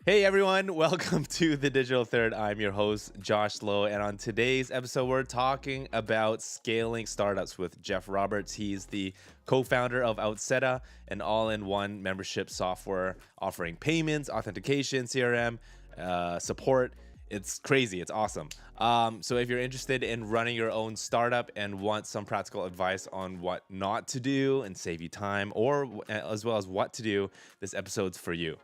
Hey everyone, welcome to the Digital Third. I'm your host, Josh Lowe, and on today's episode, we're talking about scaling startups with Geoff Roberts. He's the co-founder of Outseta, an all-in-one membership software offering payments, authentication, CRM, support. It's crazy. It's awesome. So if you're interested in running your own startup and want some practical advice on what not to do and save you time, or as well as what to do, this episode's for you.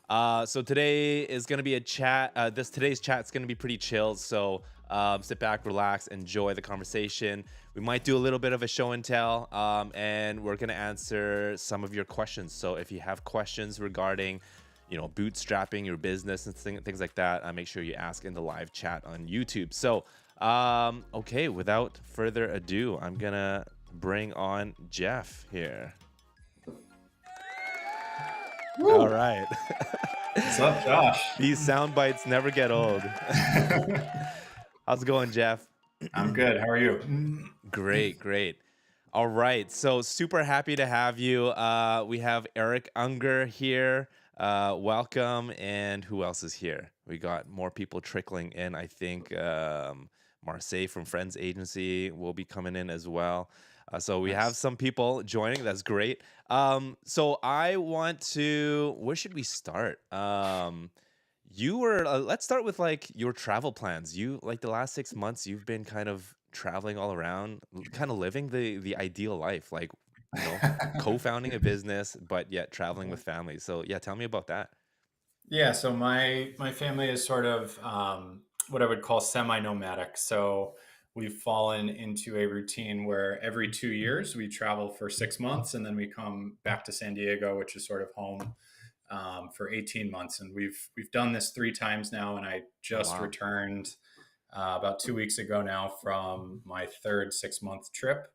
So today is going to be a chat. Today's chat is going to be pretty chilled. So sit back, relax, enjoy the conversation. We might do a little bit of a show and tell, and we're going to answer some of your questions. So if you have questions regarding, bootstrapping your business and things like that, make sure you ask in the live chat on YouTube. So, okay, without further ado, I'm gonna bring on Geoff here. Woo. All right. What's up, Josh? These sound bites never get old. How's it going, Geoff? I'm good. How are you? Great. All right. So super happy to have you. We have Eric Unger here. Welcome. And who else is here? We got more people trickling in. I think Marseille from Friends Agency will be coming in as well. So we have some people joining. That's great. So I want to, where should we start? Let's start with like your travel plans. You, like the last 6 months, you've been kind of traveling all around, kind of living the ideal life, like, co-founding a business, but yet traveling with family. So yeah, tell me about that. Yeah, so my family is sort of what I would call semi-nomadic. So we've fallen into a routine where every 2 years we travel for 6 months, and then we come back to San Diego, which is sort of home, for 18 months. And we've done this 3 times now, and I just returned about 2 weeks ago now from my third 6-month trip,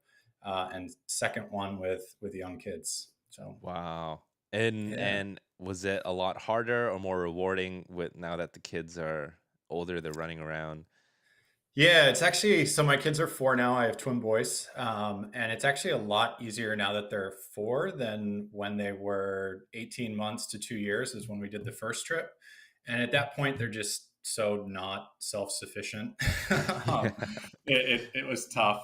and second one with young kids. So wow. And was it a lot harder or more rewarding with now that the kids are older, they're running around? Yeah, it's actually, so my kids are 4 now. I have twin boys. And it's actually a lot easier now that they're 4 than when they were 18 months to 2 years is when we did the first trip. And at that point, they're just so not self-sufficient. It was tough.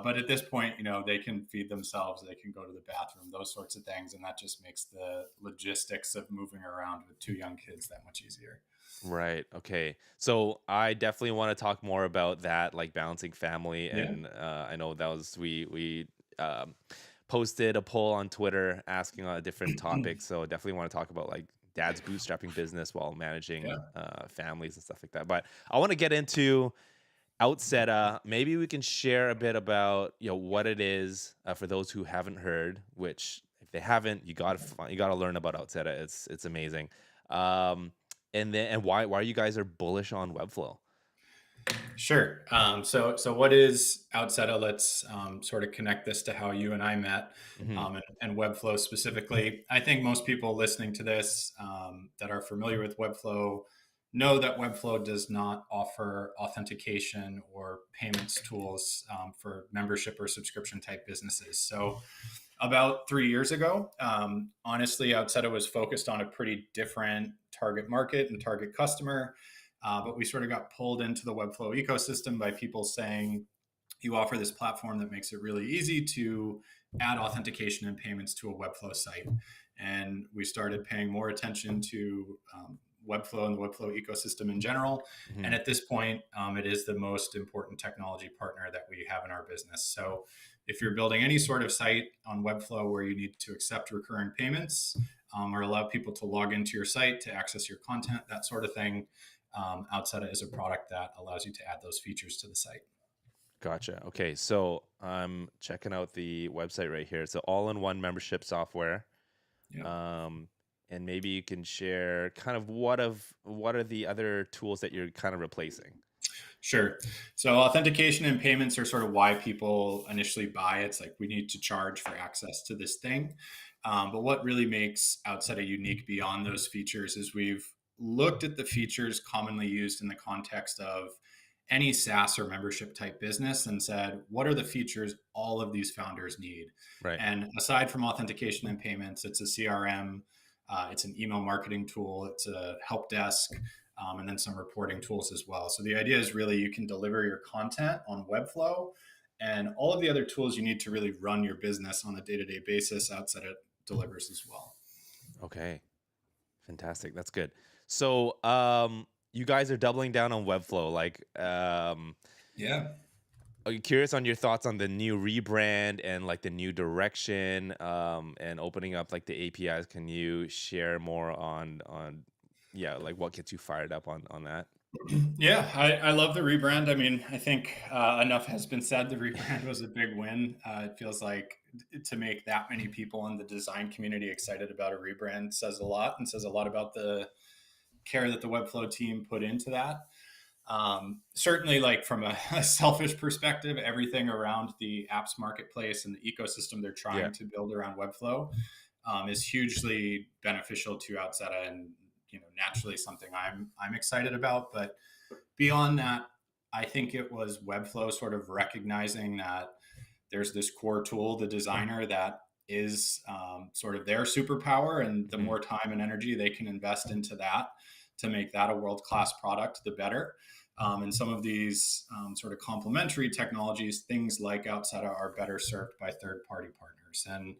But at this point, they can feed themselves, they can go to the bathroom, those sorts of things. And that just makes the logistics of moving around with 2 young kids that much easier. Right. Okay. So I definitely want to talk more about that, like balancing family. Yeah. And I know that was we posted a poll on Twitter asking on different topics. So I definitely want to talk about like dad's bootstrapping business while managing families and stuff like that. But I want to get into Outseta. Maybe we can share a bit about what it is for those who haven't heard. Which if they haven't, you gotta learn about Outseta. It's amazing. And why you guys are bullish on Webflow. Sure. So what is Outseta? Let's sort of connect this to how you and I met, and Webflow specifically. I think most people listening to this that are familiar with Webflow know that Webflow does not offer authentication or payments tools for membership or subscription type businesses. So about 3 years ago, honestly, Outseta was focused on a pretty different target market and target customer. But we sort of got pulled into the Webflow ecosystem by people saying, you offer this platform that makes it really easy to add authentication and payments to a Webflow site. And we started paying more attention to Webflow and the Webflow ecosystem in general. And at this point, it is the most important technology partner that we have in our business. So if you're building any sort of site on Webflow where you need to accept recurring payments or allow people to log into your site to access your content, that sort of thing, Outseta is a product that allows you to add those features to the site. Gotcha. Okay, so I'm checking out the website right here. It's an all-in-one membership software. Yep. And maybe you can share kind of what are the other tools that you're kind of replacing? Sure. So authentication and payments are sort of why people initially buy. It's like we need to charge for access to this thing. But what really makes Outseta unique beyond those features is we've looked at the features commonly used in the context of any SaaS or membership type business and said, what are the features all of these founders need? Right. And aside from authentication and payments, it's a CRM, It's an email marketing tool. It's a help desk, and then some reporting tools as well. So the idea is really you can deliver your content on Webflow, and all of the other tools you need to really run your business on a day-to-day basis. Outseta delivers as well. Okay. Fantastic. That's good. So, you guys are doubling down on Webflow. Like, Yeah. are you curious on your thoughts on the new rebrand and like the new direction, and opening up like the APIs? Can you share more on yeah, like what gets you fired up on that? Yeah, I love the rebrand. I mean, I think enough has been said. The rebrand was a big win. It feels like to make that many people in the design community excited about a rebrand says a lot, and says a lot about the care that the Webflow team put into that. Certainly, like from a selfish perspective, everything around the apps marketplace and the ecosystem they're Yeah. trying to build around Webflow is hugely beneficial to Outseta, and naturally something I'm excited about. But beyond that, I think it was Webflow sort of recognizing that there's this core tool, the designer, that is sort of their superpower, and the Mhm. more time and energy they can invest into that to make that a world-class product, the better. And some of these sort of complementary technologies, things like Outseta, are better served by third-party partners. And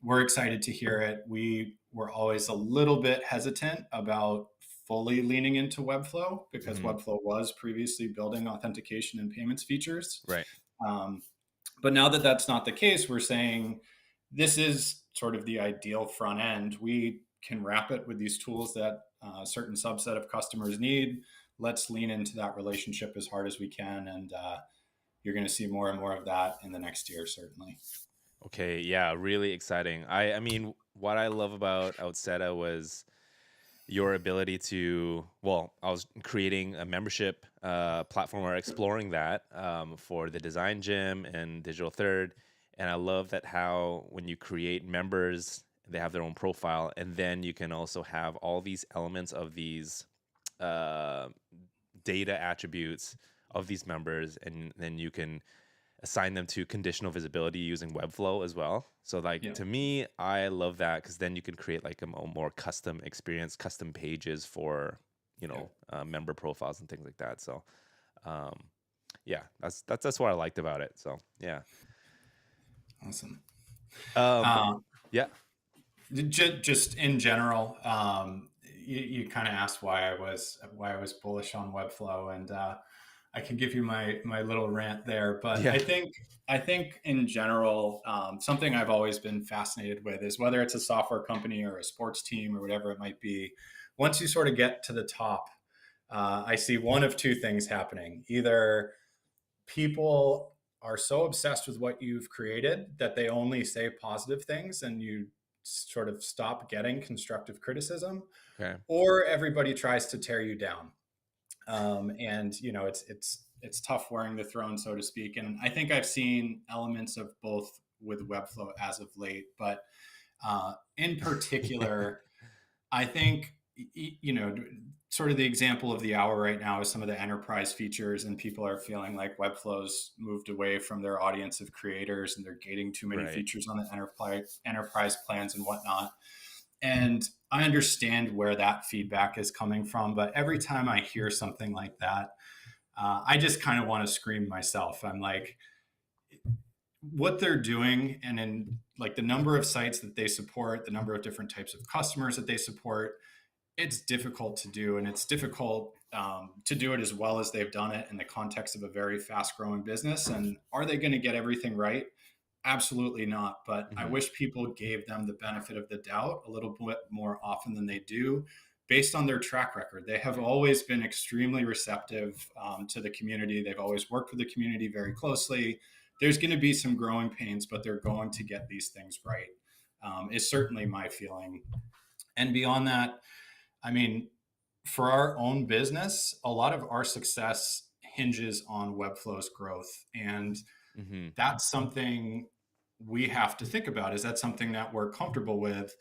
we're excited to hear it. We were always a little bit hesitant about fully leaning into Webflow because Mhm. Webflow was previously building authentication and payments features. Right. Um, but now that that's not the case, we're saying this is sort of the ideal front end. We can wrap it with these tools that a certain subset of customers need. Let's lean into that relationship as hard as we can. And you're going to see more and more of that in the next year, certainly. Okay. Yeah. Really exciting. I mean, what I love about Outseta was your ability to, well, I was creating a membership platform or exploring that, for the design gym and digital third. And I love that how when you create members, they have their own profile, and then you can also have all these elements of these uh, data attributes of these members, and then you can assign them to conditional visibility using Webflow as well. So like Yeah. to me, I love that because then you can create like a more custom experience, custom pages for Yeah. member profiles and things like that. So um, yeah, that's what I liked about it. So yeah, Awesome. um, Uh, yeah, just in general, you kind of asked why I was bullish on Webflow, and I can give you my little rant there. But yeah, I think in general, something I've always been fascinated with is whether it's a software company or a sports team or whatever it might be. Once you sort of get to the top, I see one of two things happening: either people are so obsessed with what you've created that they only say positive things and you sort of stop getting constructive criticism, okay, or everybody tries to tear you down. And it's tough wearing the throne, so to speak. And I think I've seen elements of both with Webflow as of late, but in particular, I think sort of the example of the hour right now is some of the enterprise features, and people are feeling like Webflow's moved away from their audience of creators, and they're gating too many right, features on the enterprise plans and whatnot. And I understand where that feedback is coming from, but every time I hear something like that, I just kind of want to scream myself. I'm like, what they're doing, and in like the number of sites that they support, the number of different types of customers that they support, it's difficult to do, and it's difficult to do it as well as they've done it in the context of a very fast growing business. And are they going to get everything right? Absolutely not. But I hmm wish people gave them the benefit of the doubt a little bit more often than they do, based on their track record. They have always been extremely receptive to the community. They've always worked with the community very closely. There's going to be some growing pains, but they're going to get these things right, is certainly my feeling. And beyond that, I mean, for our own business, a lot of our success hinges on Webflow's growth. And hmm that's something we have to think about. Is that something that we're comfortable with?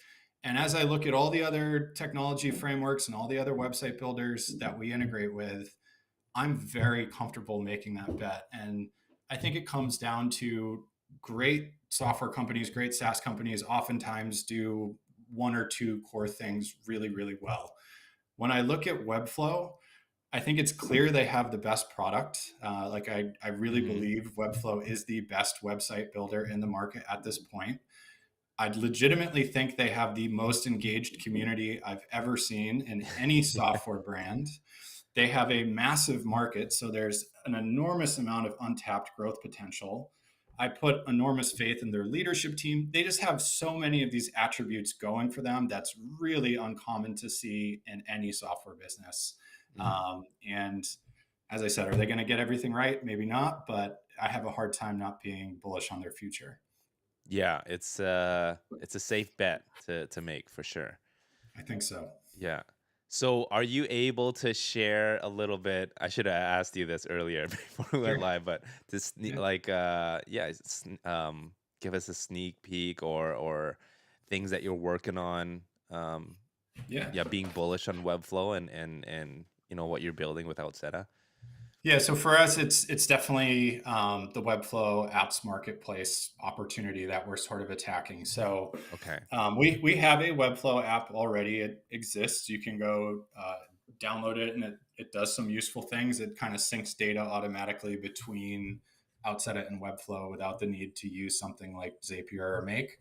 And as I look at all the other technology frameworks and all the other website builders that we integrate with, I'm very comfortable making that bet. And I think it comes down to great software companies, great SaaS companies oftentimes do one or two core things really, really well. When I look at Webflow, I think it's clear they have the best product. I really Mm-hmm. believe Webflow is the best website builder in the market at this point. I legitimately think they have the most engaged community I've ever seen in any software brand. They have a massive market, so there's an enormous amount of untapped growth potential. I put enormous faith in their leadership team. They just have so many of these attributes going for them that's really uncommon to see in any software business. Mm-hmm. And as I said, are they going to get everything right? Maybe not, but I have a hard time not being bullish on their future. Yeah, it's a safe bet to make for sure. I think so. Yeah. So are you able to share a little bit? I should have asked you this earlier before we went Sure. live, but to Yeah. give us a sneak peek or things that you're working on. Yeah. Yeah, being bullish on Webflow and what you're building with Outseta. Yeah, so for us, it's definitely the Webflow apps marketplace opportunity that we're sort of attacking. So Okay. we have a Webflow app already. It exists. You can go download it, and it does some useful things. It kind of syncs data automatically between Outseta and Webflow without the need to use something like Zapier or Make.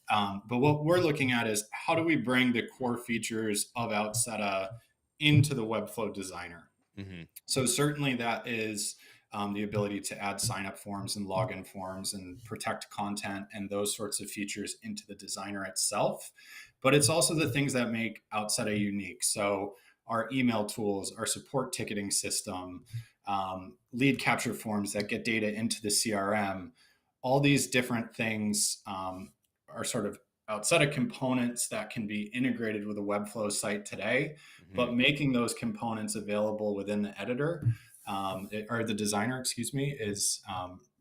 But what we're looking at is how do we bring the core features of Outseta into the Webflow designer? Mm-hmm. So certainly that is the ability to add sign up forms and login forms and protect content and those sorts of features into the designer itself. But it's also the things that make Outseta unique. So our email tools, our support ticketing system, lead capture forms that get data into the CRM, all these different things are sort of Outseta components that can be integrated with a Webflow site today, Mm-hmm. but making those components available within the editor or the designer, excuse me, is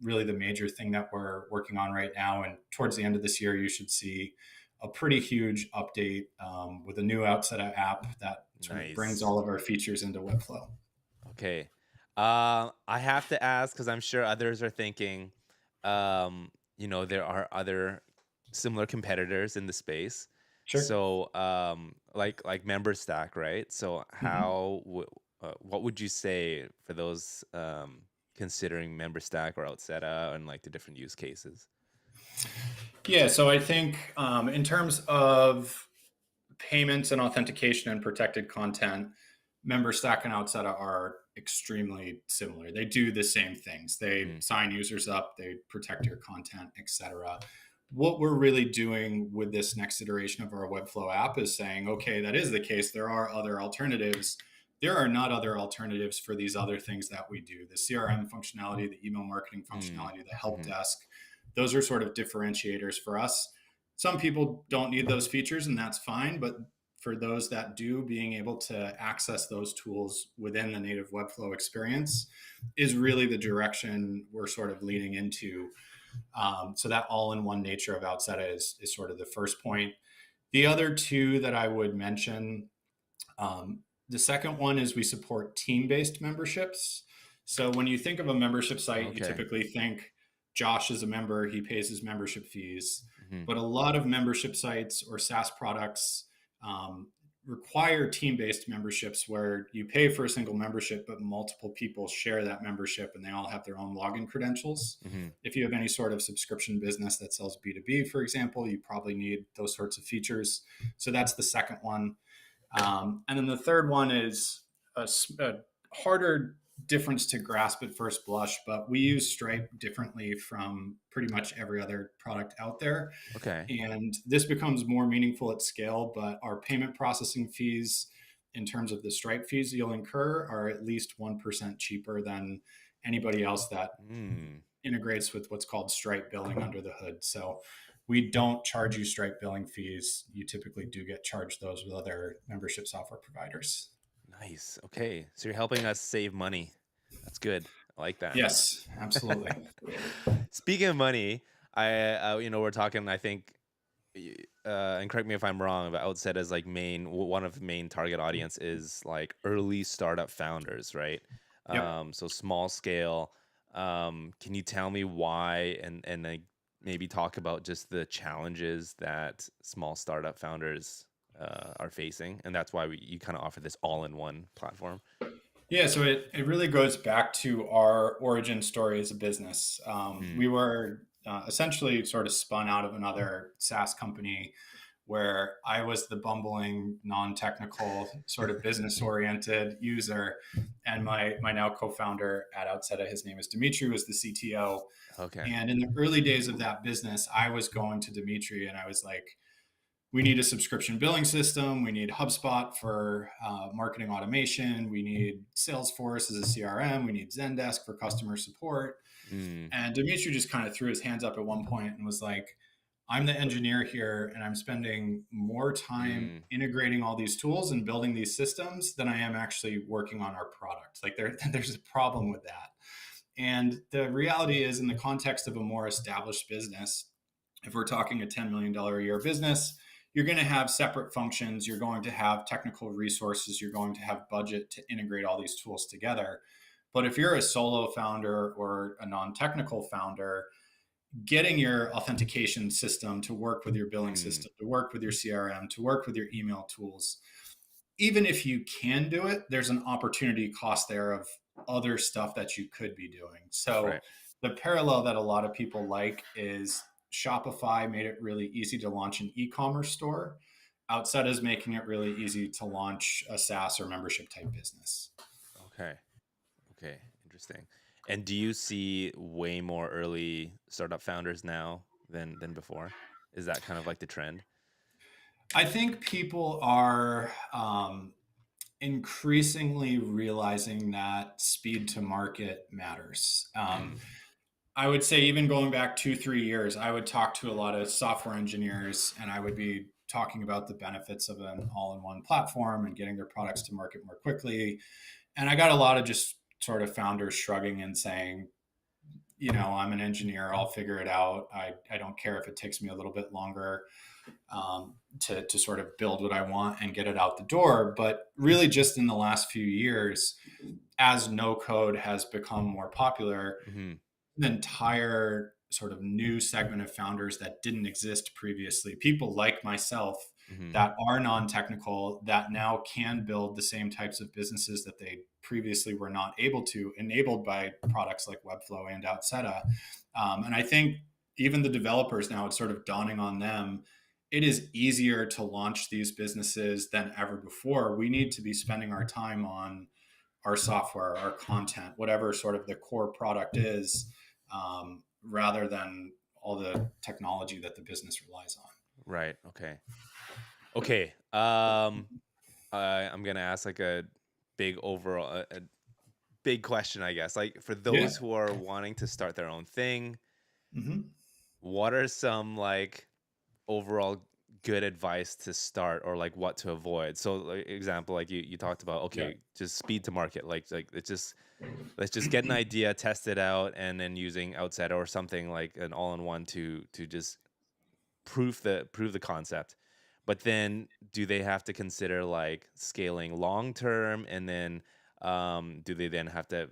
really the major thing that we're working on right now. And towards the end of this year, you should see a pretty huge update with a new Outseta app that sort of brings Nice. all of our features into Webflow. Okay. I have to ask because I'm sure others are thinking, there are other similar competitors in the space. Sure. So, like Member Stack, right? So, Mm-hmm. what would you say for those considering Member Stack or Outseta and like the different use cases? Yeah, so I think in terms of payments and authentication and protected content, MemberStack and Outseta are extremely similar. They do the same things. They Mm-hmm. sign users up, they protect your content, etc. What we're really doing with this next iteration of our Webflow app is saying, okay, that is the case. There are other alternatives. There are not other alternatives for these other things that we do. The CRM functionality, the email marketing functionality, the help Mm-hmm. desk, those are sort of differentiators for us. Some people don't need those features, and that's fine. But for those that do, being able to access those tools within the native Webflow experience is really the direction we're sort of leaning into. So that all-in-one nature of Outseta is sort of the first point. The other two that I would mention, the second one is we support team-based memberships. So when you think of a membership site, you Okay. typically think Josh is a member, he pays his membership fees. Mm-hmm. But a lot of membership sites or SaaS products require team-based memberships where you pay for a single membership, but multiple people share that membership and they all have their own login credentials. Mm-hmm. If you have any sort of subscription business that sells B2B, for example, you probably need those sorts of features. So that's the second one. And then the third one is a harder difference to grasp at first blush, but we use Stripe differently from pretty much every other product out there. Okay. And this becomes more meaningful at scale, but our payment processing fees, in terms of the Stripe fees you'll incur, are at least 1% cheaper than anybody else that Mm. integrates with what's called Stripe billing under the hood. So we don't charge you Stripe billing fees. You typically do get charged those with other membership software providers. Nice. Okay. So you're helping us save money. That's good. I like that. Yes, absolutely. Speaking of money, we're talking. I think, and correct me if I'm wrong, but Outset is like one of the main target audience is like early startup founders, right? Yep. So small scale. Can you tell me why and like maybe talk about just the challenges that small startup founders are facing, and that's why you kind of offer this all-in-one platform. Yeah, so it really goes back to our origin story as a business. Mm, We were essentially sort of spun out of another SaaS company where I was the bumbling, non-technical, sort of business-oriented user, and my now co-founder at Outseta, his name is Dimitri, was the CTO. okay. And in the early days of that business, I was going to Dimitri and I was like, we need a subscription billing system. We need HubSpot for marketing automation. We need Salesforce as a CRM. We need Zendesk for customer support. Mm, And Dimitri just kind of threw his hands up at one point and was like, I'm the engineer here, and I'm spending more time mm, integrating all these tools and building these systems than I am actually working on our product. Like there's a problem with that. And the reality is, in the context of a more established business, if we're talking a $10 million a year business, you're going to have separate functions. You're going to have technical resources. You're going to have budget to integrate all these tools together. But if you're a solo founder or a non technical founder, getting your authentication system to work with your billing mm, system, to work with your CRM, to work with your email tools, even if you can do it, there's an opportunity cost there of other stuff that you could be doing. So right. the parallel that a lot of people like is Shopify made it really easy to launch an e-commerce store. Outside is making it really easy to launch a SaaS or membership type business. Okay. Okay. Interesting. And do you see way more early startup founders now than before? Is that kind of like the trend? I think people are increasingly realizing that speed to market matters. Mm, I would say even going back 2, 3 years, I would talk to a lot of software engineers and I would be talking about the benefits of an all-in-one platform and getting their products to market more quickly. And I got a lot of just sort of founders shrugging and saying, I'm an engineer, I'll figure it out. I don't care if it takes me a little bit longer to sort of build what I want and get it out the door. But really, just in the last few years, as no code has become more popular, hmm an entire sort of new segment of founders that didn't exist previously. People like myself hmm that are non-technical that now can build the same types of businesses that they previously were not able to, enabled by products like Webflow and Outseta. And I think even the developers now, it's sort of dawning on them. It is easier to launch these businesses than ever before. We need to be spending our time on our software, our content, whatever sort of the core product is, rather than all the technology that the business relies on. Right. Okay. Okay. I'm gonna ask like a big overall, a big question, I guess. Like for Yeah. those who are wanting to start their own thing, Mm-hmm. what are some like overall good advice to start, or like what to avoid? So, like example, like you talked about, Yeah. okay, just speed to market. Like let's just get an idea, test it out, and then using Outside or something like an all-in-one to just prove the concept. But then do they have to consider like scaling long term, and then do they then have to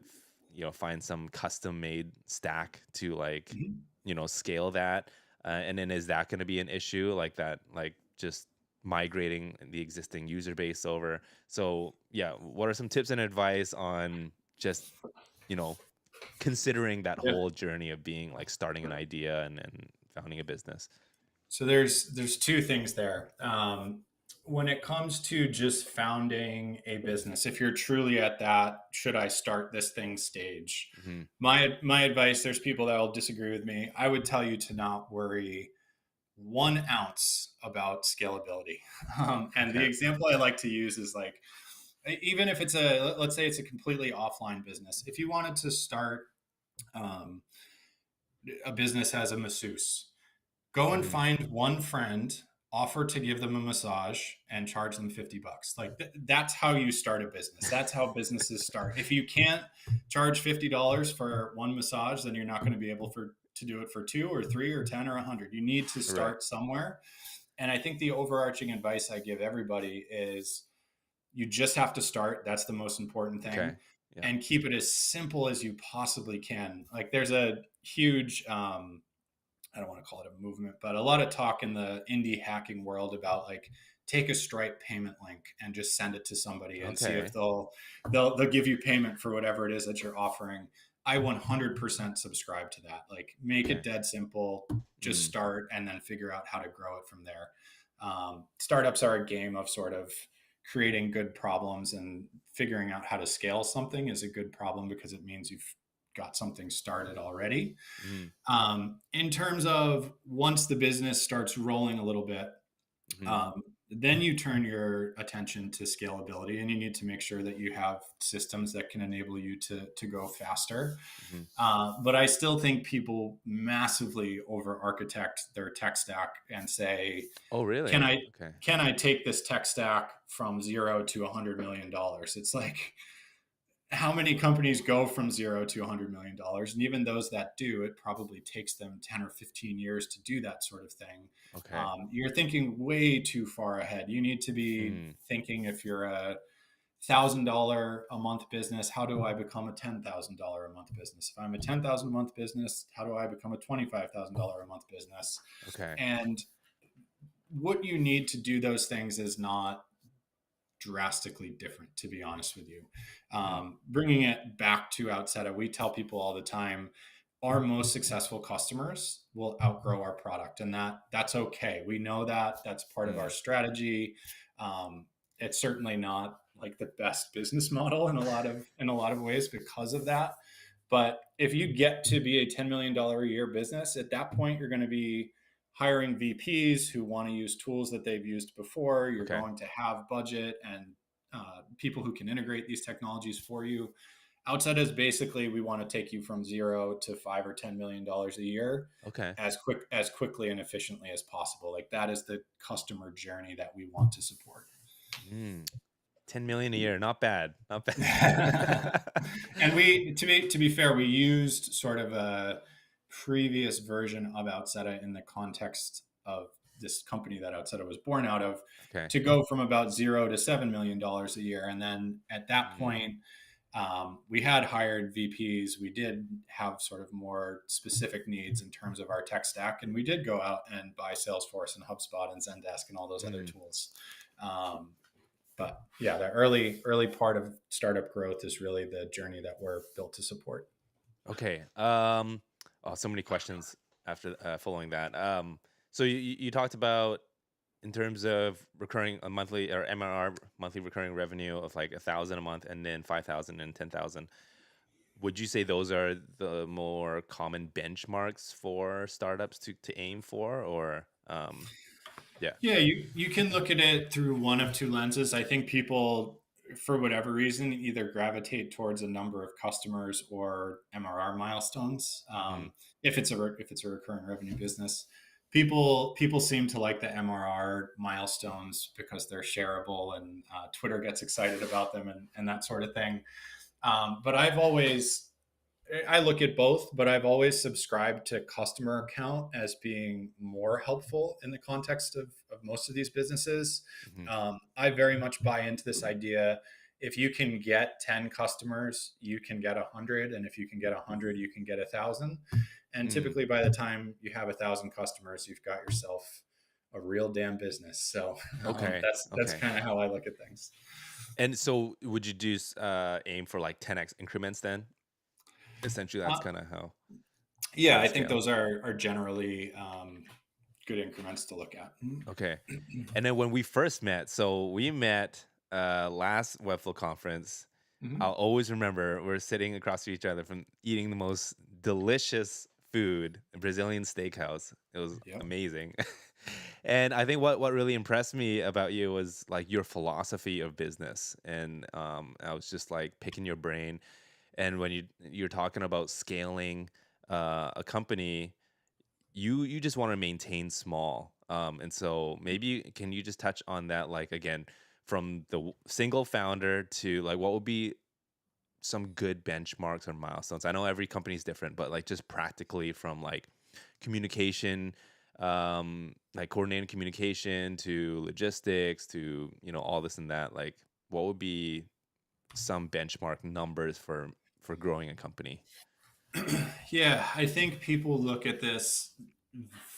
find some custom made stack to like Mhm. scale that, and then is that going to be an issue, like that, like just migrating the existing user base over? So yeah, what are some tips and advice on just you know considering that Yeah. whole journey of being like starting an idea and founding a business? So there's two things there. When it comes to just founding a business, if you're truly at that, should I start this thing stage? Hmm. My advice, there's people that will disagree with me. I would tell you to not worry 1 ounce about scalability. And the Okay. example I like to use is like, even if let's say it's a completely offline business, if you wanted to start um, a business as a masseuse, go and Mhm. find one friend, offer to give them a massage, and charge them $50. Like that's how you start a business. That's how businesses start. If you can't charge $50 for one massage, then you're not going to be able to do it for two or three or 10 or 100. You need to Right. start somewhere. And I think the overarching advice I give everybody is you just have to start. That's the most important Okay. thing. Yeah. And keep it as simple as you possibly can. Like there's a huge I don't want to call it a movement, but a lot of talk in the indie hacking world about like take a Stripe payment link and just send it to somebody and see if Okay. they'll give you payment for whatever it is that you're offering. I 100% subscribe to that. Like make Okay. it dead simple, just Mm, start and then figure out how to grow it from there. Startups are a game of sort of creating good problems, and figuring out how to scale something is a good problem because it means you've got something started already. mm, In terms of once the business starts rolling a little bit, mm, um, then you turn your attention to scalability, and you need to make sure that you have systems that can enable you to go faster. mm. But I still think people massively over architect their tech stack and say, Oh, can really? I Okay. can I take this tech stack from zero to $100 million? It's like, how many companies go from zero to $100 million? And even those that do, it probably takes them 10 or 15 years to do that sort of thing. Okay. You're thinking way too far ahead. You need to be Mm, thinking, if you're a $1,000 a month business, how do I become a $10,000 a month business? If I'm a 10,000 a month business, how do I become a $25,000 a month business? okay. And what you need to do those things is not drastically different, to be honest with you. Mm, Bringing it back to Outseta, we tell people all the time, our most successful customers will outgrow our product, and that's okay. We know that that's part of our mm. strategy. Um, it's certainly not like the best business model in a lot of ways because of that. But if you get to be a $10 million a year business, at that point, you're going to be hiring VPs who want to use tools that they've used before. You're Okay. going to have budget and people who can integrate these technologies for you. Outside is basically, we want to take you from zero to $5 or $10 million a year Okay. as quickly and efficiently as possible. Like that is the customer journey that we want to support. Mm. 10 million a year. Not bad. Not And bad. we, to be fair, we used sort of a previous version of Outseta in the context of this company that Outseta was born out of, Okay. to go from about zero to $7 million a year. And then at that Mm, point, we had hired VPs. We did have sort of more specific needs in terms of our tech stack, and we did go out and buy Salesforce and HubSpot and Zendesk and all those other mm. tools. Um, but yeah, the early part of startup growth is really the journey that we're built to support. Okay. Oh, so many questions after following that. So you talked about in terms of recurring a monthly or MRR monthly recurring revenue of like 1,000 a month and then 5,000 and 10,000. Would you say those are the more common benchmarks for startups to aim for, or yeah? Yeah, you can look at it through one of two lenses. I think people, for whatever reason, either gravitate towards a number of customers or MRR milestones. Mm, If it's a recurring revenue business, people seem to like the MRR milestones because they're shareable, and Twitter gets excited about them, and that sort of thing. But I look at both, but I've always subscribed to customer account as being more helpful in the context of most of these businesses. mhm, I very much buy into this idea. If you can get 10 customers, you can get 100. And if you can get 100, you can get 1,000. And mm. typically by the time you have 1,000 customers, you've got yourself a real damn business. So Okay. that's Okay. kind of how I look at things. And so would you do aim for like 10x increments then? Essentially, that's Uh, kind of how yeah, you I think scale. those are generally good increments to look at. Okay. And then when we first met, so we met last Webflow conference. I'll Mhm. always remember we're sitting across from each other from eating the most delicious food, a Brazilian steakhouse. It was Yep. amazing. And I think what really impressed me about you was like your philosophy of business. And I was just like picking your brain. And when you're talking about scaling a company, you just want to maintain small. And so maybe can you just touch on that, like again, from the single founder to like what would be some good benchmarks or milestones? I know every company is different, but like just practically from like communication, like coordinating communication to logistics to, all this and that, like what would be some benchmark numbers for growing a company? Yeah, I think people look at this.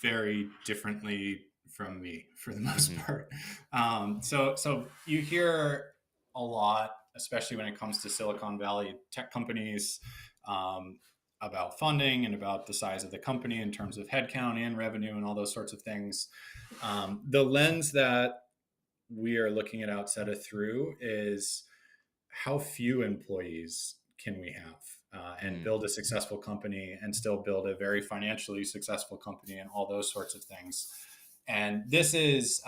very differently from me for the most Mm-hmm. part. So you hear a lot, especially when it comes to Silicon Valley tech companies, um, about funding and about the size of the company in terms of headcount and revenue and all those sorts of things. The lens that we are looking at Outseta through is how few employees can we have and Mm. build a successful company and still build a very financially successful company and all those sorts of things. And this is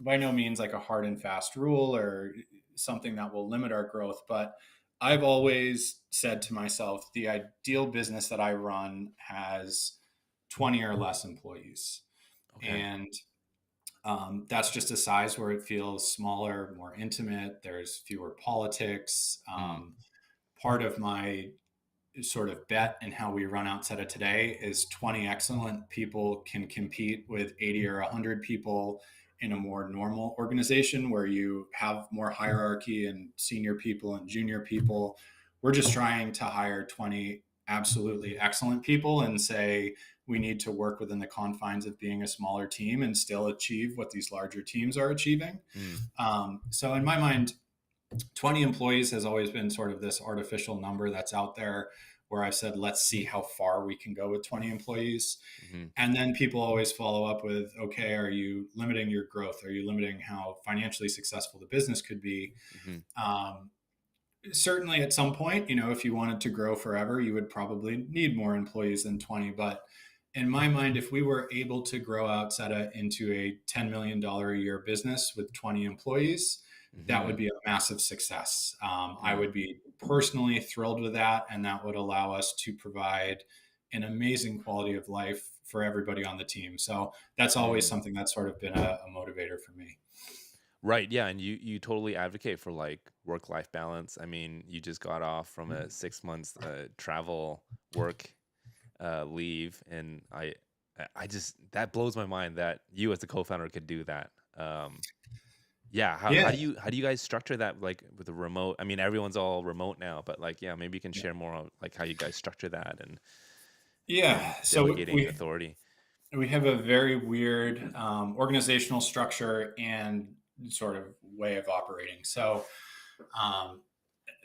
by no means like a hard and fast rule or something that will limit our growth, but I've always said to myself, the ideal business that I run has 20 or less employees. Okay. And that's just a size where it feels smaller, more intimate. There's fewer politics. Mm. Part of my sort of bet in how we run Outseta today is 20 excellent people can compete with 80 or 100 people in a more normal organization where you have more hierarchy and senior people and junior people. We're just trying to hire 20 absolutely excellent people and say we need to work within the confines of being a smaller team and still achieve what these larger teams are achieving. Mm. So in my mind, 20 employees has always been sort of this artificial number that's out there where I've said, let's see how far we can go with 20 employees. Mm-hmm. And then people always follow up with, okay, are you limiting your growth? Are you limiting how financially successful the business could be? Mm-hmm. Um, Certainly at some point, if you wanted to grow forever, you would probably need more employees than 20. But in my mind, if we were able to grow Outseta into a $10 million a year business with 20 employees, that would Mm-hmm. be a massive success. I Mm. would be personally thrilled with that, and that would allow us to provide an amazing quality of life for everybody on the team. So that's always Mm. something that's sort of been a motivator for me. Right. Yeah. And you totally advocate for like work life balance. I mean, you just got off from a 6 months travel work leave, and I just that blows my mind that you as the co-founder could do that. Yeah. Yeah. How do you guys structure that like with the remote? I mean, everyone's all remote now, but like yeah, maybe you can share more on like how you guys structure that and Yeah. So delegating authority. we have a very weird organizational structure and sort of way of operating. So um,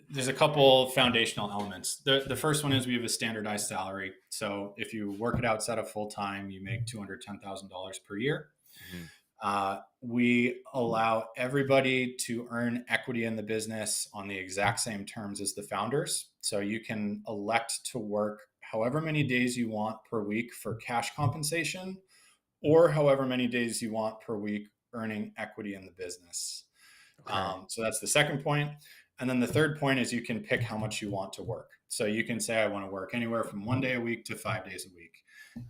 there's a couple foundational elements. The first one is we have a standardized salary. So if you work it outside of full time, you make $210,000 per year. Mm-hmm. We allow everybody to earn equity in the business on the exact same terms as the founders. So you can elect to work however many days you want per week for cash compensation, or however many days you want per week earning equity in the business. Okay. So that's the second point. And then the third point is you can pick how much you want to work. So you can say, I want to work anywhere from 1 day a week to 5 days a week.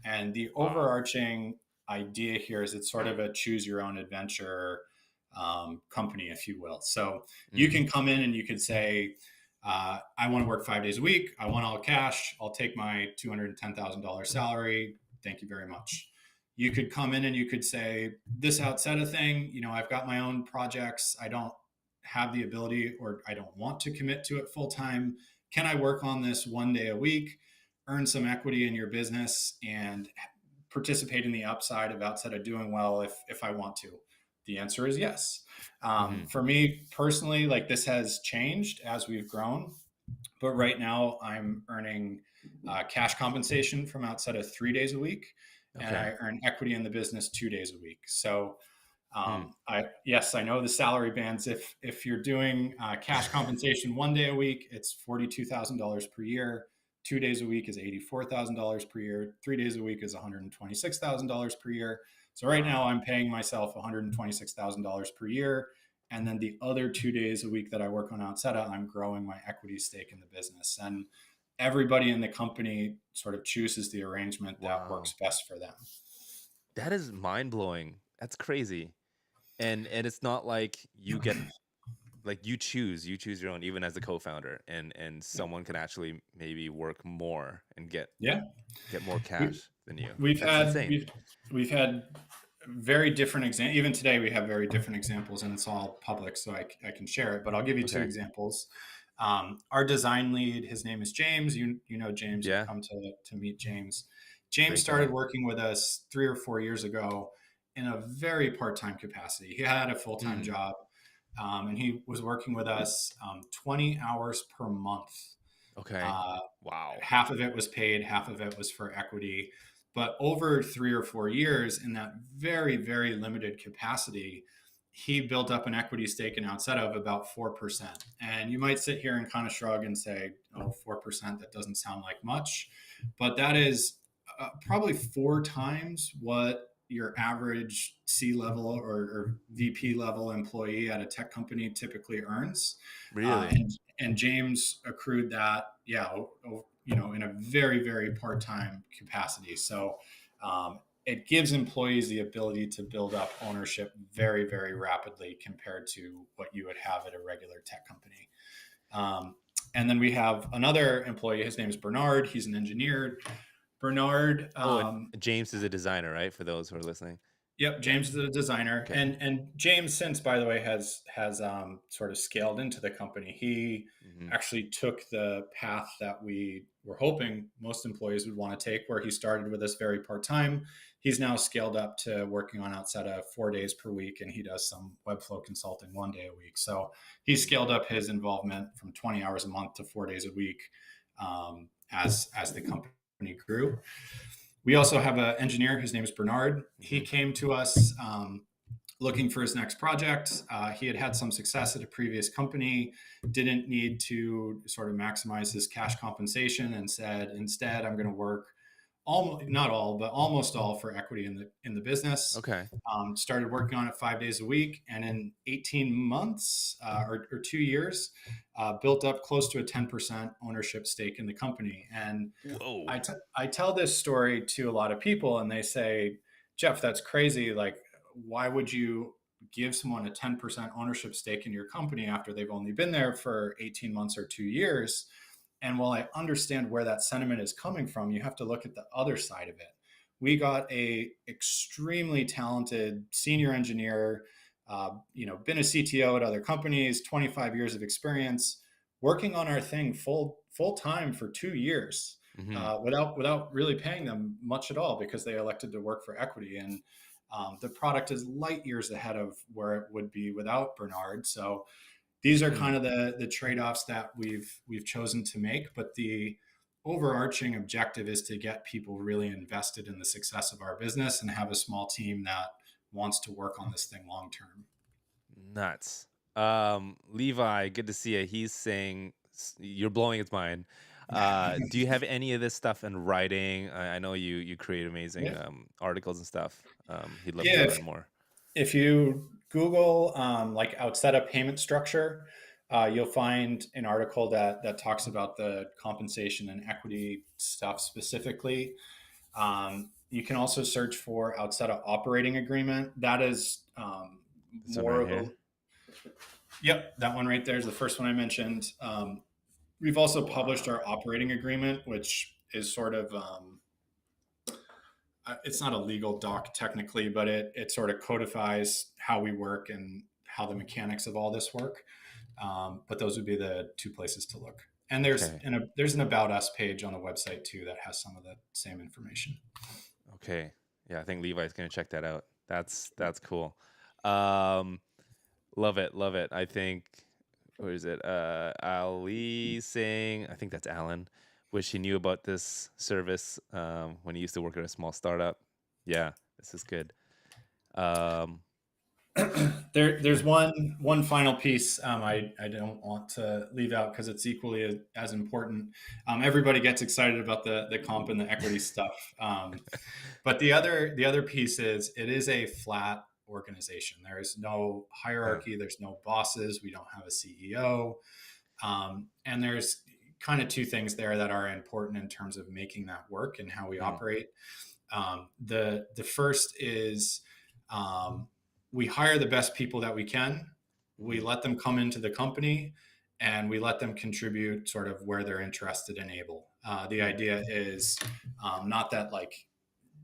And the Wow. overarching idea here is it's sort of a choose your own adventure company, if you will. So you Mm. can come in and you could say, I want to work 5 days a week. I want all cash. I'll take my $210,000 salary. Thank you very much. You could come in and you could say, this Outseta thing, I've got my own projects. I don't have the ability or I don't want to commit to it full time. Can I work on this 1 day a week, earn some equity in your business, and participate in the upside of Outseta doing well if I want to? The answer is yes. Mm-hmm. For me personally, like this has changed as we've grown, but right now I'm earning cash compensation from Outseta 3 days a week, and Okay. I earn equity in the business 2 days a week. So Mm. I know the salary bands. If you're doing cash compensation 1 day a week, it's $42,000 per year. 2 days a week is $84,000 per year. 3 days a week is $126,000 per year. So right now Wow. I'm paying myself $126,000 per year. And then the other 2 days a week that I work on Outseta, I'm growing my equity stake in the business. And everybody in the company sort of chooses the arrangement that Wow. works best for them. That is mind blowing. That's crazy. And it's not like you get like you choose your own even as the co-founder and someone can actually maybe work more and Yeah. get more We, cash than you. we've That's had insane. we've had very different examples. Even today, we have very different examples, and it's all public, so I can share it. But I'll give you two Okay. examples. Our design lead, his name is James. You know James. You've Yeah. come to meet James. James Great started guy. working with us 3 or 4 years ago in a very part-time capacity. He had a full-time Hmm. job, and he was working with us 20 hours per month. Okay. Uh, Wow. Half of it was paid, half of it was for equity. But over 3 or 4 years, in that very, very limited capacity, he built up an equity stake in Outseta of about 4%. And you might sit here and kind of shrug and say, oh, 4%, that doesn't sound like much. But that is probably 4 times what your average C level or VP level employee at a tech company typically earns. Uh, Really? and, and James accrued that, yeah, in a very, very part-time capacity. So it gives employees the ability to build up ownership very, very rapidly compared to what you would have at a regular tech company. Um, and then we have another employee. His name is Bernard. He's an engineer. Bernard, Oh, and James is a designer, right? For those who are listening. yep, Yeah. James is a designer, Okay. and James since, by the way, has sort of scaled into the company. He Hmm. actually took the path that we were hoping most employees would want to take, where he started with us very part time. He's now scaled up to working on Outseta 4 days per week, and he does some Webflow consulting 1 day a week. So he scaled up his involvement from 20 hours a month to 4 days a week as the company grew. We also have an engineer. His name is Bernard. He Hmm. came to us looking for his next project. He had had some success at a previous company, didn't need to sort of maximize his cash compensation, and said, instead, I'm going to work almost not all, but almost all for equity in the business. Okay. Started working on it 5 days a week, and in 18 months or 2 years, built up close to a 10% ownership stake in the company. And Whoa. I tell this story to a lot of people, and they say, Geoff, that's crazy. Like, why would you give someone a 10% ownership stake in your company after they've only been there for 18 months or 2 years? And while I understand where that sentiment is coming from, you have to look at the other side of it. We got a extremely talented senior engineer, been a CTO at other companies, 25 years of experience, working on our thing full time for 2 years Hmm. without really paying them much at all because they elected to work for equity. And the product is light years ahead of where it would be without Bernard. So these are Hmm. kind of the trade-offs that we've chosen to make, but the overarching objective is to get people really invested in the success of our business and have a small team that wants to work on this thing long term. Nuts. Levi, good to see you. He's saying you're blowing his mind. Do you have any of this stuff in writing? I know you create amazing Yeah, articles and stuff. He'd love to yeah. learn more. If you Google like Outseta payment structure, you'll find an article that talks about the compensation and equity stuff specifically. You can also search for Outseta operating agreement. That is This one more right of a here. yep, that one right there is the first one I mentioned. We've also published Wow. our operating agreement, which is sort of it's not a legal doc technically, but it sort of codifies how we work and how the mechanics of all this work. But those would be the two places to look. And Okay. there's an about us page on the website too that has some of the same information. Okay. Yeah, I think Levi's gonna check that out. That's cool. Um, love it, love it. I think what is it? Ali saying, I think that's Alan. Wish he knew about this service when he used to work at a small startup. Yeah, this is good. Um, There's one final piece I don't want to leave out because it's equally as important. Everybody gets excited about the comp and the equity stuff, but the other piece is it is a flat organization. There is no yeah. hierarchy. There's no bosses. We don't have a CEO, and there's kind of two things there that are important in terms of making that work and how we Mm, operate. The first is um, we hire the best people that we can. We mhm, let them come into the company, and we let them contribute sort of where they're interested and able. The mm, idea is not that like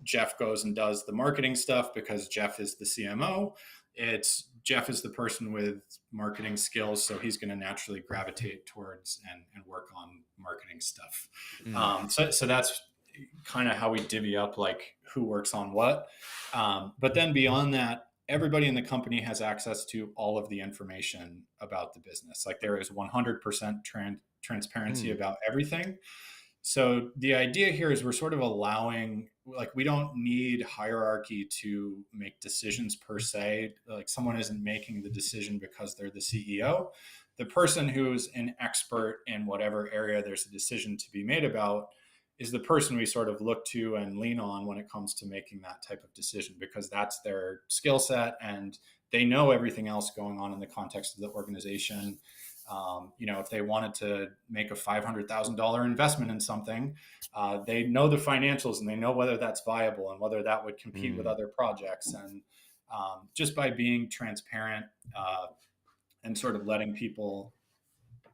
Geoff goes and does the marketing stuff because Geoff is the CMO. It's Geoff is the person with marketing skills, so he's going to naturally gravitate towards and work on marketing stuff. mm. So that's kind of how we divvy up like who works on what. But then beyond that, everybody in the company has access to all of the information about the business. Like there is 100% transparency Mm, about everything. So the idea here is we're sort of allowing, like, we don't need hierarchy to make decisions per se. Like someone isn't making the decision because they're the CEO. The person who's an expert in whatever area there's a decision to be made about is the person we sort of look to and lean on when it comes to making that type of decision, because that's their skill set and they know everything else going on in the context of the organization. If they wanted to make a $500,000 investment in something, they know the financials and they know whether that's viable and whether that would compete with mm, other projects. And just by being transparent and sort of letting people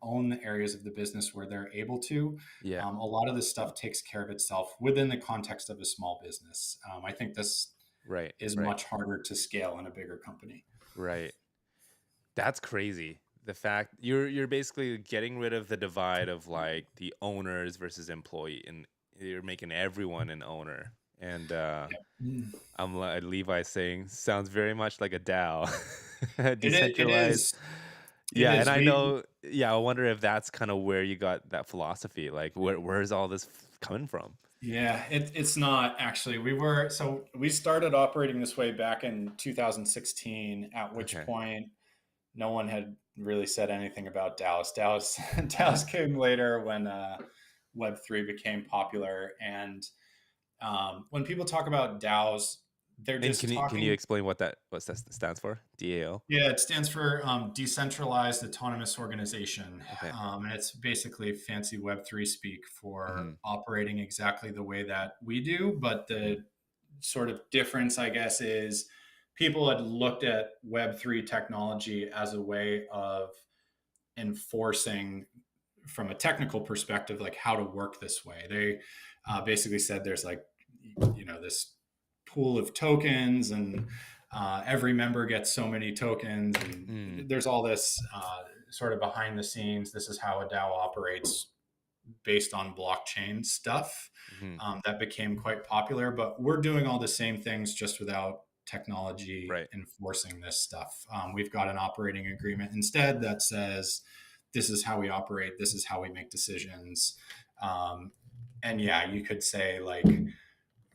own the areas of the business where they're able to, yeah. a lot of this stuff takes care of itself within the context of a small business. I think this Right. is Right. much harder to scale in a bigger company. Right. That's crazy. The fact you're basically getting rid of the divide of like the owners versus employee, and you're making everyone an owner. And Yeah. I'm like Levi saying, sounds very much like a DAO, It decentralized. is. It Yeah, and is. I We know. Yeah, I wonder if that's kind of where you got that philosophy. Like, where's all this coming from? Yeah, it's not actually. We started operating this way back in 2016, at which Okay. point no one had really said anything about DAOs. DAOs came later when Web3 became popular. And when people talk about DAOs, they're And just can you talking. explain what that stands for? DAO. Yeah, it stands for Decentralized Autonomous Organization. Okay. And it's basically fancy Web3 speak for Hmm. operating exactly the way that we do. But the sort of difference, I guess, is people had looked at Web3 technology as a way of enforcing, from a technical perspective, like how to work this way. They basically said there's like, this pool of tokens, and every member gets so many tokens, Mm, and there's all this sort of behind the scenes. This is how a DAO operates based on blockchain stuff. hmm. That became quite popular, but we're doing all the same things just without technology Right. enforcing this stuff. We've got an operating agreement instead that says this is how we operate, this is how we make decisions. And yeah, you could say, like,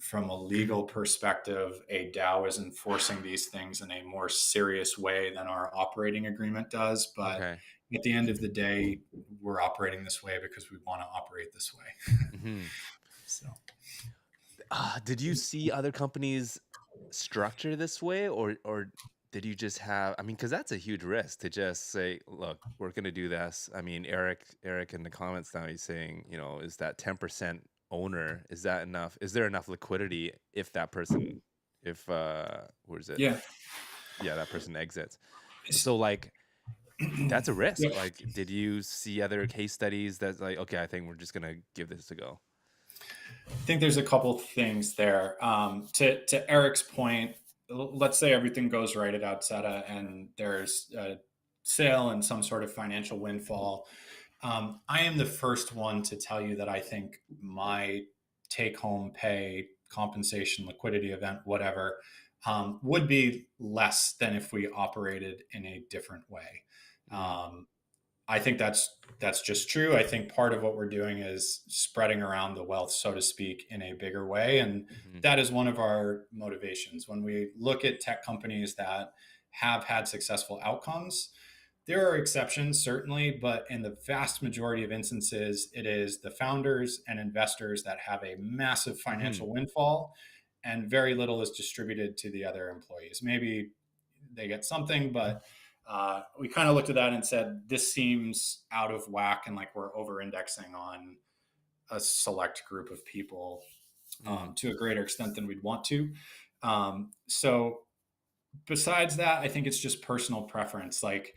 from a legal perspective, a DAO is enforcing these things in a more serious way than our operating agreement does. But Okay. at the end of the day, we're operating this way because we want to operate this way. Hmm. So, Did you see other companies structure this way, or did you just have? I mean, because that's a huge risk to just say, "Look, we're going to do this." I mean, Eric in the comments now, he's saying, is that 10% owner? Is that enough? Is there enough liquidity if that person, if where's it? yeah. Yeah, that person exits. So like, that's a risk. Yep. Like, did you see other case studies that's like, okay, I think we're just gonna give this a go? I think there's a couple things there. To Eric's point, let's say everything goes right at Outseta and there's a sale and some sort of financial windfall. I am the first one to tell you that I think my take home pay, compensation, liquidity event, whatever, would be less than if we operated in a different way. Mm, Um, I think that's just true. I think part of what we're doing is spreading around the wealth, so to speak, in a bigger way, and mhm, that is one of our motivations. When we look at tech companies that have had successful outcomes, there are exceptions, certainly, but in the vast majority of instances, it is the founders and investors that have a massive mhm, financial windfall, and very little is distributed to the other employees. Maybe they get something, but we kind of looked at that and said, this seems out of whack, and like we're over indexing on a select group of people mm, to a greater extent than we'd want to. So, besides that, I think it's just personal preference. Like,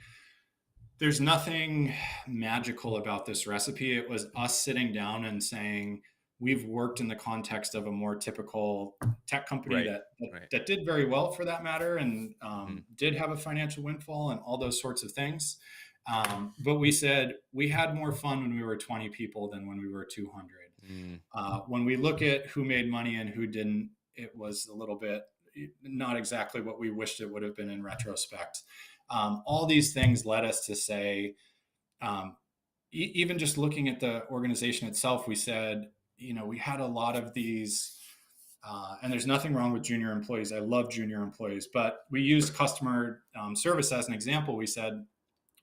there's nothing magical about this recipe. It was us sitting down and saying, we've worked in the context of a more typical tech company right, that right. that did very well for that matter, and Mhm, did have a financial windfall and all those sorts of things. But we said we had more fun when we were 20 people than when we were 200. Mm, When we look at who made money and who didn't, it was a little bit not exactly what we wished it would have been in retrospect. All these things led us to say, um, even just looking at the organization itself, we said, we had a lot of these, and there's nothing wrong with junior employees. I love junior employees, but we used customer service as an example. We said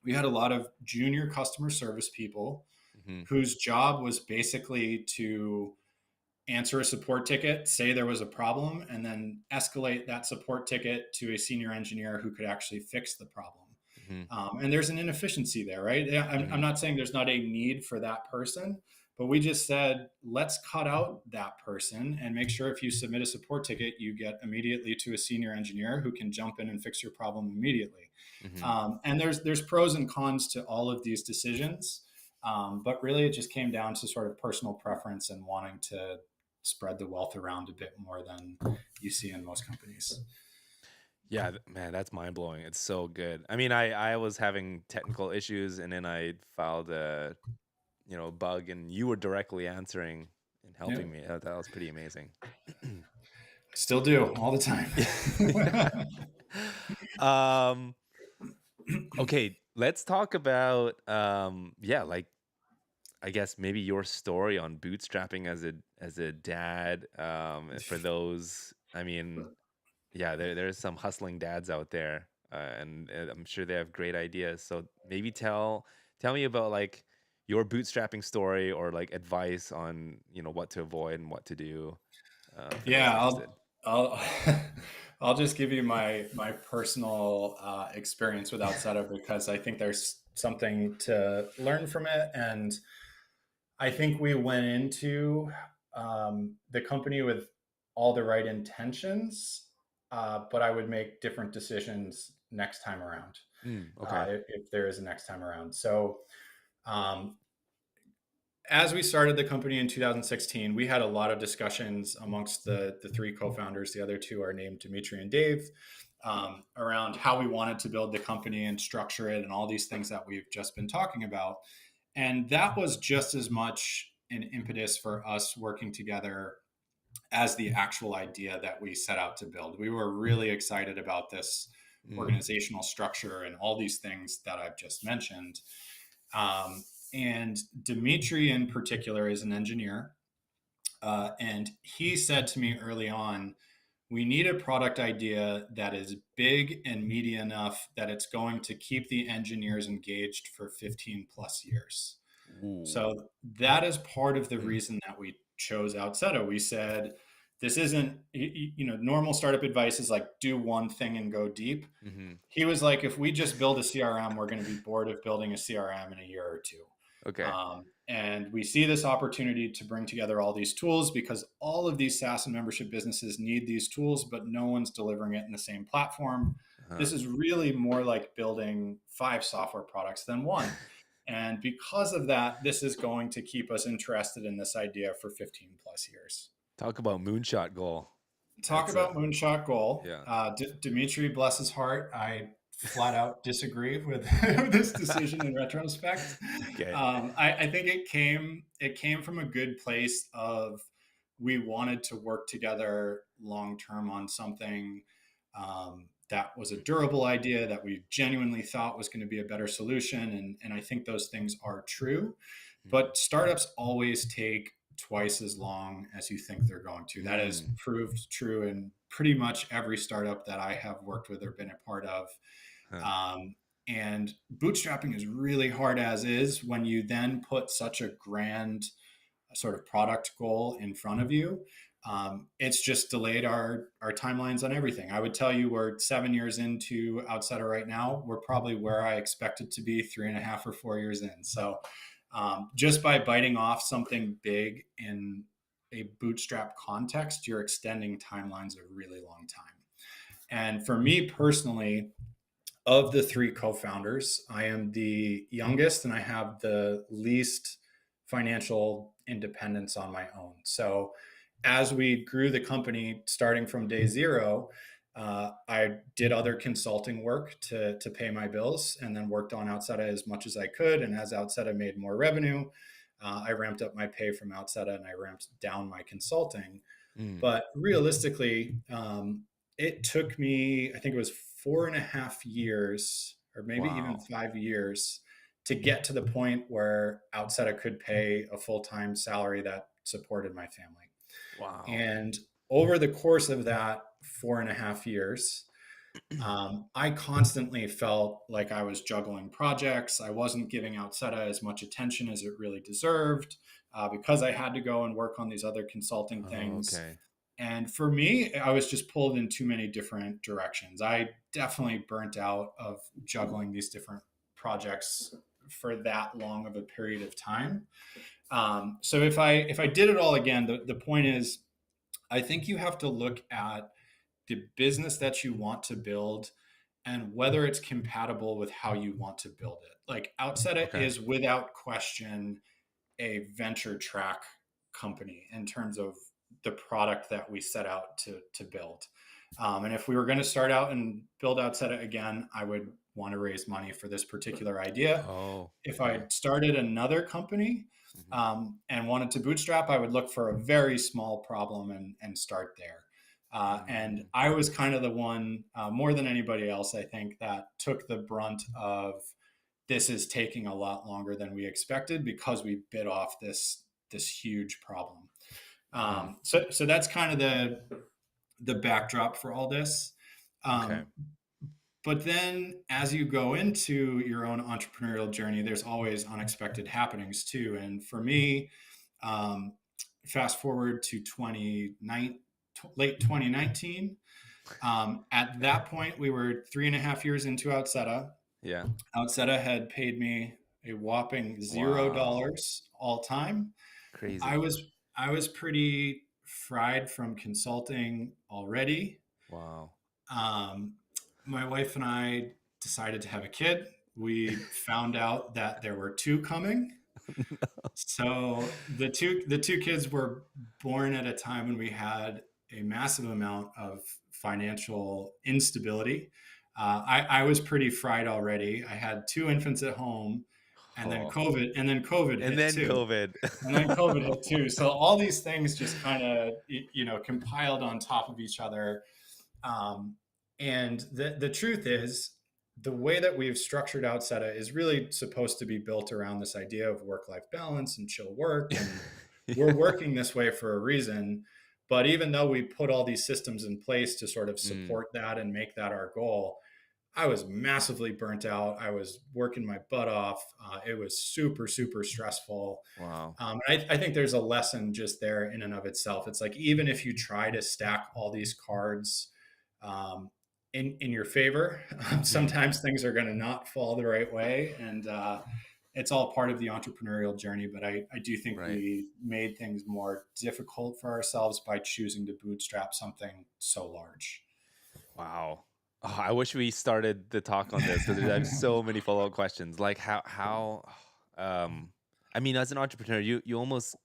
we had a lot of junior customer service people hmm whose job was basically to answer a support ticket, say there was a problem, and then escalate that support ticket to a senior engineer who could actually fix the problem. hmm And there's an inefficiency there, right? I'm hmm not saying there's not a need for that person, but we just said, let's cut out that person and make sure if you submit a support ticket, you get immediately to a senior engineer who can jump in and fix your problem immediately. hmm And there's pros and cons to all of these decisions. But really, it just came down to sort of personal preference and wanting to spread the wealth around a bit more than you see in most companies. Yeah, man, that's mind blowing. It's so good. I mean, I was having technical issues, and then I filed a bug, and you were directly answering and Yeah, helping me. That was pretty amazing. still do all the time. um. Okay, let's talk about yeah, like I guess maybe your story on bootstrapping as a dad. For those, I mean, yeah, there's some hustling dads out there, and I'm sure they have great ideas. So maybe tell me about like your bootstrapping story or like advice on what to avoid and what to do for those Yeah, interested. I'll I'll just give you my personal experience with Outseta because I think there's something to learn from it, and I think we went into the company with all the right intentions, but I would make different decisions next time around, Okay. if there is a next time around. So um, as we started the company in 2016, we had a lot of discussions amongst the three co-founders. The other two are named Dimitri and Dave, around how we wanted to build the company and structure it and all these things that we've just been talking about. And that was just as much an impetus for us working together as the actual idea that we set out to build. We were really excited about this Mm, organizational structure and all these things that I've just mentioned. Um, and Dimitri, in particular, is an engineer. And he said to me early on, we need a product idea that is big and meaty enough that it's going to keep the engineers engaged for 15 plus years. ooh. So that is part of the Mm, reason that we chose Outseta. We said, this isn't, normal startup advice is like do one thing and go deep. hmm He was like, if we just build a CRM, we're going to be bored of building a CRM in a year or two. Okay. And we see this opportunity to bring together all these tools because all of these SaaS and membership businesses need these tools, but no one's delivering it in the same platform. Uh-huh. This is really more like building 5 software products than one. And because of that, this is going to keep us interested in this idea for 15 plus years. Talk about moonshot goal. Talk That's a about moonshot goal. yeah. Dimitri, bless his heart, I flat out disagree with this decision in retrospect. Okay. I think it came from a good place of we wanted to work together long term on something that was a durable idea that we genuinely thought was going to be a better solution, and I think those things are true. Mm. But startups always take twice as long as you think they're going to. That has Mm. proved true in pretty much every startup that I have worked with or been a part of. Huh. Um, and bootstrapping is really hard as is when you then put such a grand sort of product goal in front of you. It's just delayed our timelines on everything. I would tell you we're 7 years into Outseta right now. We're probably where I expected to be 3.5 or 4 years in. So just by biting off something big in a bootstrap context, you're extending timelines a really long time. And for me personally, of the three co-founders, I am the youngest and I have the least financial independence on my own. So as we grew the company starting from day zero, I did other consulting work to pay my bills and then worked on Outseta as much as I could. And as Outseta made more revenue, I ramped up my pay from Outseta and I ramped down my consulting. Mm. But realistically, it took me, I think it was 4.5 years, or maybe even Wow. 5 years, to get to the point where Outseta could pay a full-time salary that supported my family. Wow. And over the course of that 4.5 years, I constantly felt like I was juggling projects. I wasn't giving Outseta as much attention as it really deserved, because I had to go and work on these other consulting Oh, things. okay. And for me, I was just pulled in too many different directions. I definitely burnt out of juggling these different projects for that long of a period of time. So if I did it all again, the point is, I think you have to look at the business that you want to build and whether it's compatible with how you want to build it. Like Outseta Okay. is without question a venture track company in terms of the product that we set out to build. And if we were going to start out and build Outseta again, I would want to raise money for this particular idea. Oh, If I okay. started another company, Hmm. and wanted to bootstrap, I would look for a very small problem and start there. And Mm. I was kind of the one, more than anybody else, I think, that took the brunt of this is taking a lot longer than we expected because we bit off this huge problem. Hmm. So that's kind of the backdrop for all this. Okay. Um, but then as you go into your own entrepreneurial journey, there's always unexpected happenings too. And for me, um, fast forward to late 2019. At that point, we were 3.5 years into Outseta. Yeah. Outseta had paid me a whopping Wow. $0 all time. I Crazy. was I was pretty fried from consulting already. Wow. Um, my wife and I decided to have a kid. We found out that there were two coming. So the two kids were born at a time when we had a massive amount of financial instability. I was pretty fried already. I had two infants at home, and then Oh. COVID And hit then too. COVID. And then COVID hit too. So all these things just kind of compiled on top of each other. Um, and the truth is, the way that we've structured Outseta is really supposed to be built around this idea of work-life balance and chill work. And we're Yeah. working this way for a reason. But even though we put all these systems in place to sort of Mm. support that and make that our goal, I was massively burnt out. I was working my butt off. It was super, super stressful. Wow. I think there's a lesson just there in and of itself. It's like, even if you try to stack all these cards um, in your favor, Hmm. sometimes things are going to not fall the right way. And it's all part of the entrepreneurial journey. But I do think Right. we made things more difficult for ourselves by choosing to bootstrap something so large. Wow. Oh, I wish we started the talk on this because I have so many follow-up questions. Like um I mean, as an entrepreneur, you almost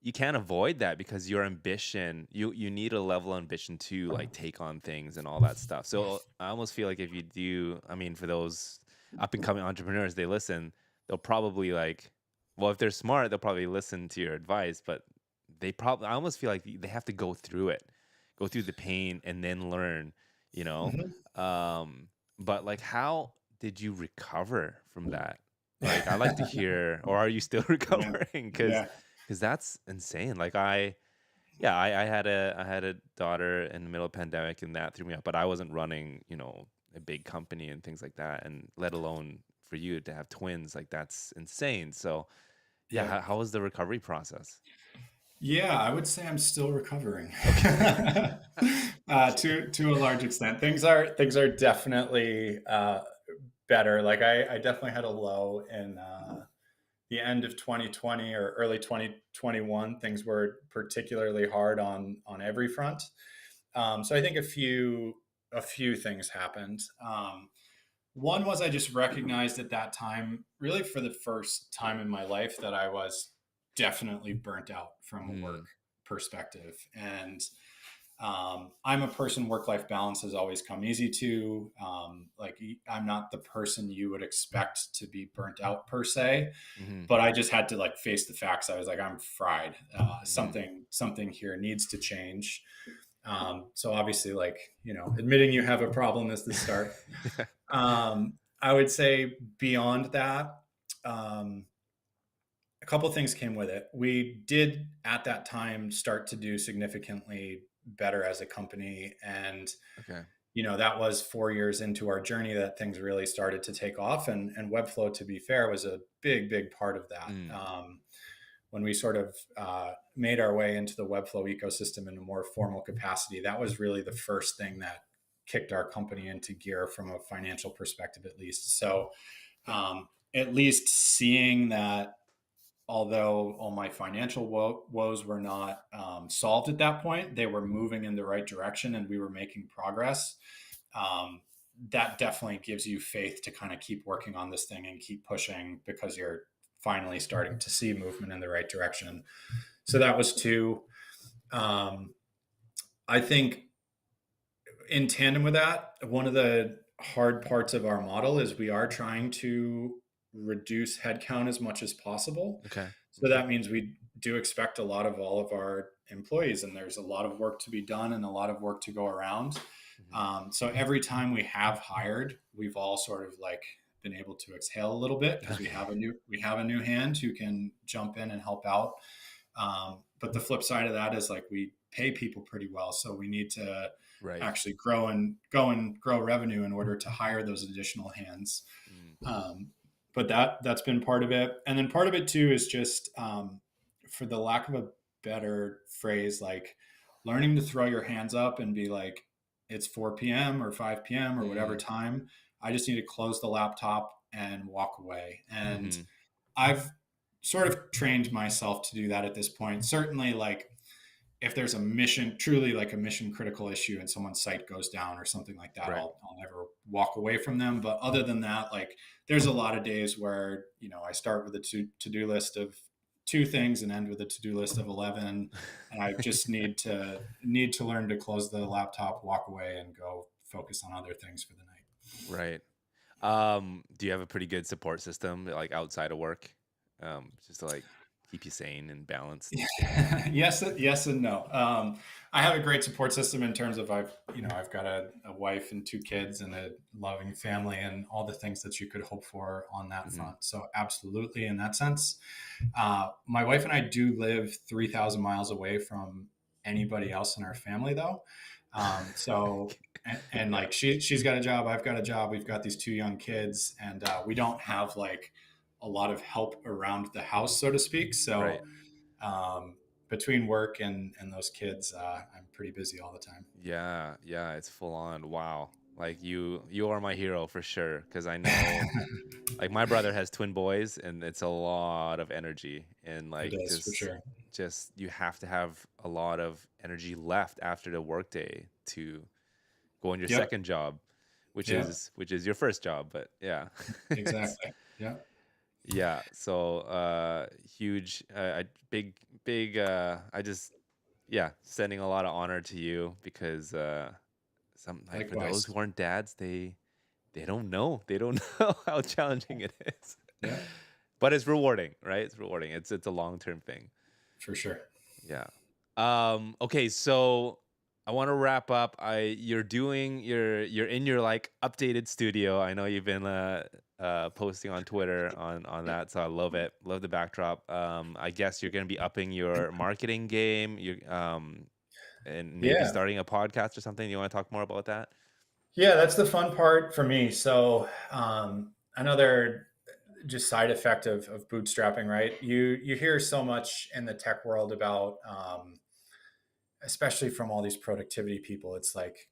you can't avoid that because your ambition, you need a level of ambition to like take on things and all that stuff. So I almost feel like if you do, I mean, for those up and coming entrepreneurs, they listen, they'll probably like, well, if they're smart, they'll probably listen to your advice, but I almost feel like they have to go through it, go through the pain and then learn, you know? Mhm. Um, but like, how did you recover from that? Like, I like to hear, or are you still Yeah. recovering? Yeah. Because that's insane. Like I had a daughter in the middle of pandemic and that threw me up, but I wasn't running, a big company and things like that. And let alone for you to have twins, like that's insane. So yeah, Yeah. how was the recovery process? Yeah, I would say I'm still recovering. Okay. To a large extent. Things are definitely better. Like I definitely had a low in the end of 2020 or early 2021. Things were particularly hard on every front. So I think a few things happened. One was, I just recognized at that time, really for the first time in my life, that I was definitely burnt out from a work Mm, perspective. And I'm a person work-life balance has always come easy to. Like I'm not the person you would expect to be burnt out per se, Hmm. but I just had to like face the facts. I was like, I'm fried. Hmm. Something here needs to change. So obviously, like, admitting you have a problem is the start. I would say beyond that, um, a couple of things came with it. We did at that time start to do significantly better as a company. And, Okay. that was 4 years into our journey that things really started to take off. And Webflow, to be fair, was a big, big part of that. Mm. When we sort of made our way into the Webflow ecosystem in a more formal capacity, that was really the first thing that kicked our company into gear from a financial perspective, at least. So, at least seeing that, although all my financial woes were not solved at that point, they were moving in the right direction and we were making progress. Um, that definitely gives you faith to kind of keep working on this thing and keep pushing because you're finally starting to see movement in the right direction. So that was two. Um, I think in tandem with that, one of the hard parts of our model is we are trying to reduce headcount as much as possible. Okay. So Okay. that means we do expect a lot of all of our employees, and there's a lot of work to be done and a lot of work to go around. Hmm. So every time we have hired, we've all sort of like been able to exhale a little bit because Okay. we have a new hand who can jump in and help out. But the flip side of that is like we pay people pretty well, so we need to Right. actually grow and go and grow revenue in order to hire those additional hands. Mm. Um, but that's been part of it, and then part of it too is just for the lack of a better phrase, like learning to throw your hands up and be like, it's 4 p.m. or 5 p.m. or whatever Mm. time. I just need to close the laptop and walk away. And Hmm. I've sort of trained myself to do that at this point. Certainly, like if there's a mission, truly like a mission critical issue and someone's site goes down or something like that, Right. I'll never walk away from them. But other than that, like there's a lot of days where, I start with a to-do list of two things and end with a to-do list of 11. And I just need to learn to close the laptop, walk away and go focus on other things for the night. Right. Do you have a pretty good support system like outside of work? Just to like keep you sane and balanced. Yes and no. I have a great support system in terms of I've got a wife and two kids and a loving family and all the things that you could hope for on that Hmm. front. So absolutely, in that sense, my wife and I do live 3,000 miles away from anybody else in our family, though. So and Yeah. like she's got a job, I've got a job, we've got these two young kids, and we don't have like a lot of help around the house, so to speak. Right. So um, between work and those kids, I'm pretty busy all the time. Yeah. Yeah. It's full on. Wow. Like you are my hero for sure. Because I know, like my brother has twin boys, and it's a lot of energy, and It like is for just sure. just you have to have a lot of energy left after the workday to go on your Yep. second job, Yep. which is your first job. But yeah, it's Exactly. Yeah. yeah. So huge, big. I just yeah, sending a lot of honor to you because some like for those Likewise. who aren't dads, they don't know. They don't know how challenging it is. Yeah. But it's rewarding, right? It's rewarding. It's a long-term thing. For sure. Yeah. Okay, so I want to wrap up. You're in your like updated studio. I know you've been posting on Twitter on that, so I love it. Love the backdrop. I guess you're going to be upping your marketing game. You and maybe Yeah. starting a podcast or something. You want to talk more about that? Yeah. That's the fun part for me. So another just side effect of bootstrapping, right? You hear so much in the tech world about especially from all these productivity people. It's like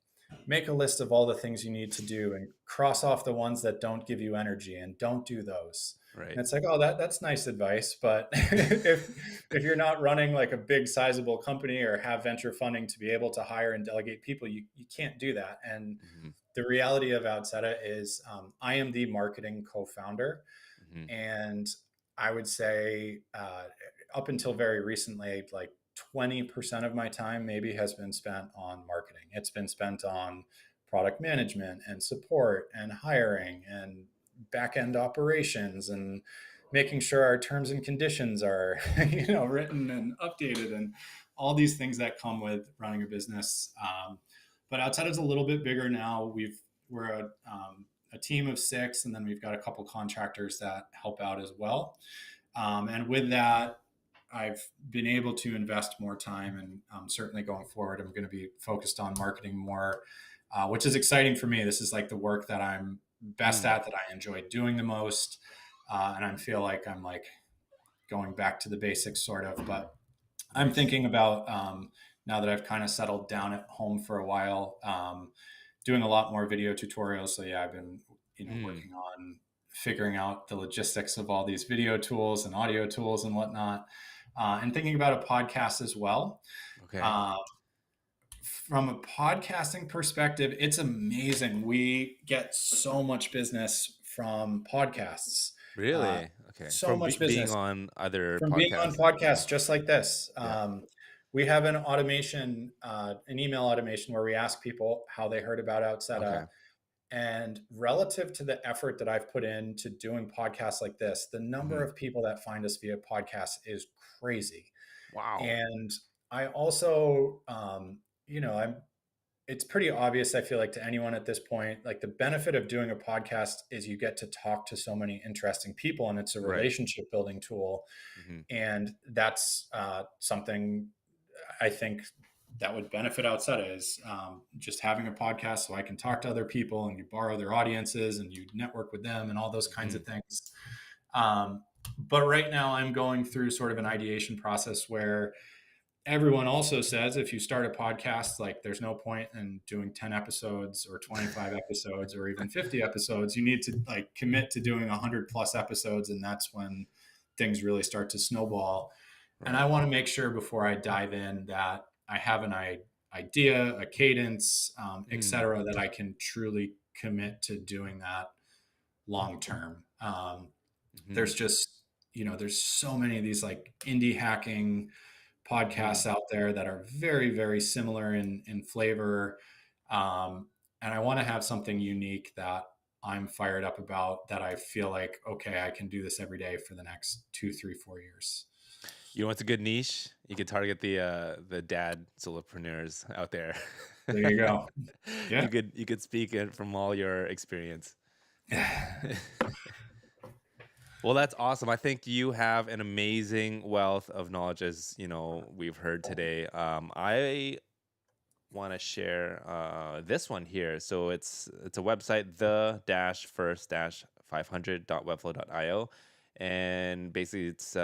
make a list of all the things you need to do and cross off the ones that don't give you energy and don't do those. Right. And it's like, oh, that's nice advice, but if you're not running like a big sizable company or have venture funding to be able to hire and delegate people, you can't do that. And Hmm. the reality of Outseta is I am the marketing co-founder, Hmm. and I would say up until very recently, like 20% of my time maybe has been spent on marketing. It's been spent on product management and support and hiring and back end operations and making sure our terms and conditions are written and updated and all these things that come with running a business. But Outseta is a little bit bigger now. We're a team of 6, and then we've got a couple contractors that help out as well. And with that, I've been able to invest more time, and certainly going forward, I'm going to be focused on marketing more, which is exciting for me. This is like the work that I'm best at, that I enjoy doing the most, and I feel like I'm like going back to the basics, sort of. But I'm thinking about now that I've kind of settled down at home for a while, doing a lot more video tutorials. So yeah, I've been working on figuring out the logistics of all these video tools and audio tools and whatnot, and thinking about a podcast as well. Okay. From a podcasting perspective, it's amazing. We get so much business from podcasts. Really? Okay. So From much being business on other from being on podcasts. podcasts just like this. Yeah. We have an automation, an email automation where we ask people how they heard about Outseta. Okay. And relative to the effort that I've put into doing podcasts like this, the number of people that find us via podcast is crazy. Wow. And I also, it's pretty obvious, I feel like, to anyone at this point, like the benefit of doing a podcast is you get to talk to so many interesting people, and it's a relationship building tool. And that's something I think that would benefit Outseta, is just having a podcast so I can talk to other people, and you borrow their audiences and you network with them and all those kinds of things. But right now I'm going through sort of an ideation process where everyone also says if you start a podcast, like there's no point in doing 10 episodes or 25 episodes or even 50 episodes. You need to like commit to doing 100 plus episodes, and that's when things really start to snowball. And I want to make sure before I dive in that I have an idea, a cadence, et cetera, that I can truly commit to doing that long term. There's just, there's so many of these like indie hacking podcasts out there that are very, very similar in flavor. And I want to have something unique that I'm fired up about, that I feel like, okay, I can do this every day for the next 2, 3, 4 years. You know what's a good niche? You could target the dad solopreneurs out there. There you go. Yeah. You could speak it from all your experience. Well, that's awesome. I think you have an amazing wealth of knowledge, as we've heard today. I want to share this one here. So it's a website, the-first-500.webflow.io, and basically it's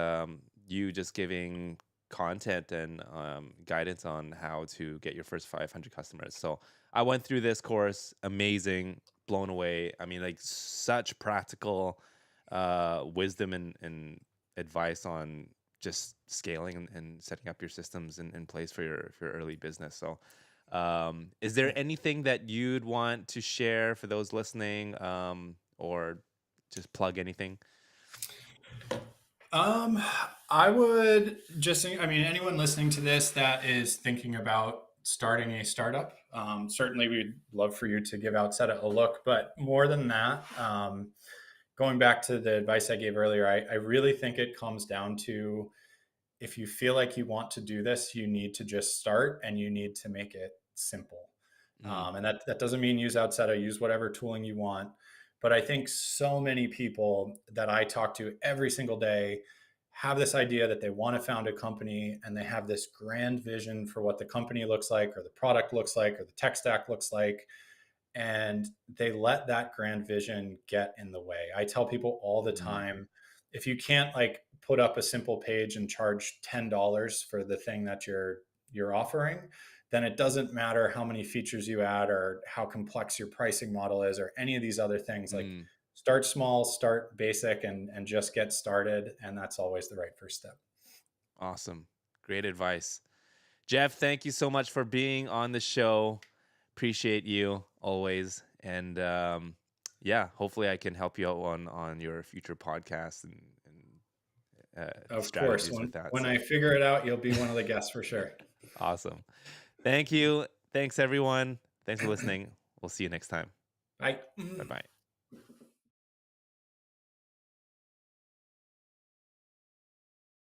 you just giving content and guidance on how to get your first 500 customers. So I went through this course, amazing, blown away. I mean, like such practical wisdom and advice on just scaling and setting up your systems in place for your early business. So is there anything that you'd want to share for those listening, or just plug anything? I would just think, anyone listening to this that is thinking about starting a startup, certainly we'd love for you to give Outseta a look. But more than that, going back to the advice I gave earlier, I really think it comes down to, if you feel like you want to do this, you need to just start, and you need to make it simple. And that doesn't mean use Outseta, use whatever tooling you want. But I think so many people that I talk to every single day have this idea that they want to found a company, and they have this grand vision for what the company looks like, or the product looks like, or the tech stack looks like. And they let that grand vision get in the way. I tell people all the time, if you can't like put up a simple page and charge $10 for the thing that you're offering, then it doesn't matter how many features you add or how complex your pricing model is or any of these other things. Like start small, start basic, and just get started. And that's always the right first step. Awesome. Great advice. Geoff, thank you so much for being on the show. Appreciate you always. And hopefully I can help you out on your future podcasts Of course. strategies with that. When So I figure it out, you'll be one of the guests for sure. awesome. Thank you. Thanks, everyone. Thanks for listening. We'll see you next time. Bye. Bye bye.